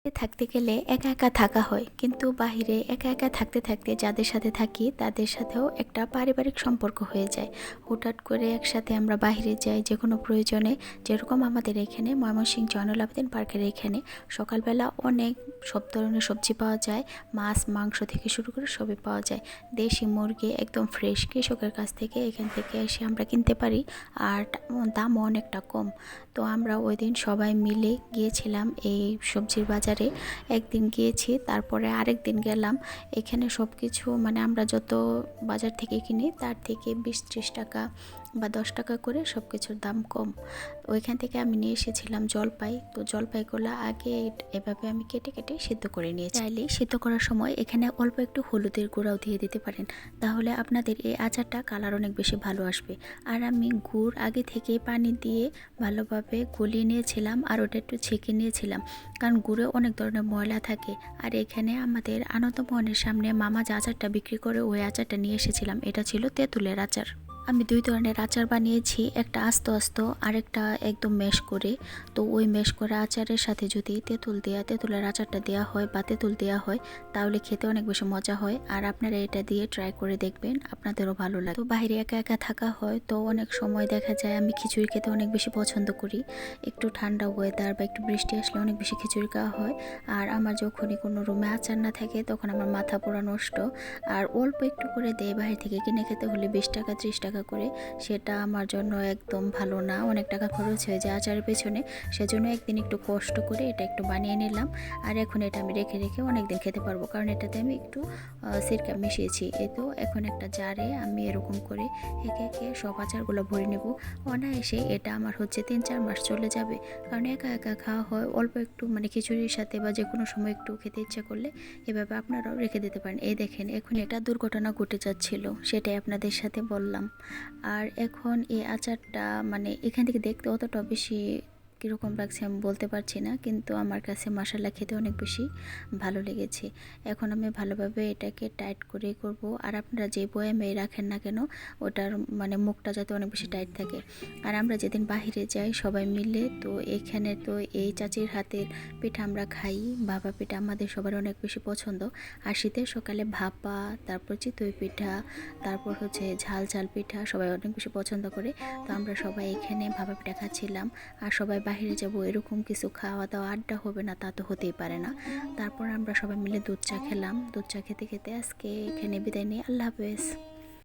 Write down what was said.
থাকতে গেলে একা একা থাকা হয়, কিন্তু বাহিরে একা একা থাকতে থাকতে যাদের সাথে থাকি তাদের সাথেও একটা পারিবারিক সম্পর্ক হয়ে যায়। হুটহাট করে একসাথে আমরা বাহিরে যাই যে কোনো প্রয়োজনে। যেরকম আমাদের এখানে ময়মনসিংহ জয়নুল আবেদীন পার্কের এখানে সকালবেলা অনেক সব ধরনের সবজি পাওয়া যায়, মাছ মাংস থেকে শুরু করে সবই পাওয়া যায়। দেশি মুরগি একদম ফ্রেশ কৃষকের কাছ থেকে এখান থেকে এসে আমরা কিনতে পারি, আর দামও অনেকটা কম। তো আমরা ওই দিন সবাই মিলে গিয়েছিলাম এই সবজির বাজারে। একদিন গিয়েছি, তারপরে আরেক দিন গেলাম। এখানে সব কিছু মানে আমরা যত বাজার থেকে কিনি তার থেকে 20-30 টাকা বা 10 টাকা করে সব কিছুর দাম কম। ওইখান থেকে আমি নিয়ে এসেছিলাম জলপাই। তো জলপাইগুলো আগে এভাবে আমি কেটে কেটে সিদ্ধ করে নিয়েছি। চাইলে সিদ্ধ করার সময় এখানে অল্প একটু হলুদের গুঁড়াও দিয়ে দিতে পারেন, তাহলে আপনাদের এই আচারটা কালার অনেক বেশি ভালো আসবে। আর আমি গুড় আগে থেকে পানি দিয়ে ভালোভাবে গলিয়ে নিয়েছিলাম, আর ওটা একটু ছেঁকে নিয়েছিলাম, কারণ গুড়ে অনেক ধরনের ময়লা থাকে। আর এখানে আমাদের আনন্দমোহনের সামনে মামা যে আচারটা বিক্রি করে ওই আচারটা নিয়ে এসেছিলাম। এটা ছিল তেঁতুলের আচার। আমি 2 ধরনের আচার বানিয়েছি, একটা আস্ত আস্ত আর একটা একদম ম্যাশ করে। তো ওই ম্যাশ করা আচারের সাথে যদি তেঁতুলের আচারটা দেওয়া হয় বা তেঁতুল দেওয়া হয় তাহলে খেতে অনেক বেশি মজা হয়। আর আপনারা এটা দিয়ে ট্রাই করে দেখবেন, আপনাদেরও ভালো লাগে। তো বাইরে একা একা থাকা হয়, তো অনেক সময় দেখা যায় আমি খিচুড়ি খেতে অনেক বেশি পছন্দ করি। একটু ঠান্ডা ওয়েদার বা একটু বৃষ্টি আসলে অনেক বেশি খিচুড়ি খাওয়া হয়। আর আমার যখনই কোনো রুমে আচার না থাকে তখন আমার মাথা পুরা নষ্ট। আর অল্প একটু করে দেয়, বাইরে থেকে কিনে খেতে হলে 20 টাকা 30 টাকা করে। সেটা আমার জন্য একদম ভালো না, অনেক টাকা খরচ হয়ে যায় আচারের পেছনে। সেজন্য একদিন একটু কষ্ট করে এটা একটু বানিয়ে নিলাম। আর এখন এটা আমি রেখে রেখে অনেক দিন খেতে পারবো, কারণ এটাতে আমি একটু সিরকা মিশিয়েছি। তো এখন একটা জারে আমি এরকম করে একে একে সব আচারগুলো ভরে নেব। অনায়াসে এটা আমার হচ্ছে 3-4 মাস চলে যাবে, কারণ একা একা খাওয়া হয়। অল্প একটু মানে খিচুড়ির সাথে বা যে কোনো সময় একটু খেতে ইচ্ছা করলে এভাবে আপনারাও রেখে দিতে পারেন। এই দেখেন এখন এটা দুর্ঘটনা ঘটে যাচ্ছিল, সেটাই আপনাদের সাথে বললাম। আর এখন এই আচারটা মানে এখান থেকে দেখতে অতটা বেশি কীরকম লাগছে আমি বলতে পারছি না, কিন্তু আমার কাছে মাশাআল্লাহ খেতে অনেক বেশি ভালো লেগেছে। এখন আমি ভালোভাবে এটাকে টাইট করে করব। আর আপনারা যে বয়ামে রাখেন না কেন ওটার মানে মুখটা যাতে অনেক বেশি টাইট থাকে। আর আমরা যেদিন বাহিরে যাই সবাই মিলে, তো এখানে তো এই চাচির হাতের পিঠা আমরা খাই, ভাপা পিঠা আমাদের সবার অনেক বেশি পছন্দ। আর শীতের সকালে ভাপা, তারপর চিতই পিঠা, তারপর হচ্ছে ঝাল ঝাল পিঠা সবাই অনেক বেশি পছন্দ করে। তো আমরা সবাই এখানে ভাপা পিঠা খাচ্ছিলাম। আর সবাই বাইরে যাব এরকম কিছু খাওয়া দাওয়া আড্ডা হবে না তা তো হতেই পারে না। তারপর আমরা সবাই মিলে দুধ চা খেলাম। দুধ চা খেতে খেতে আজকে এখানে বিদায় নিই। আল্লাহ হাফেজ।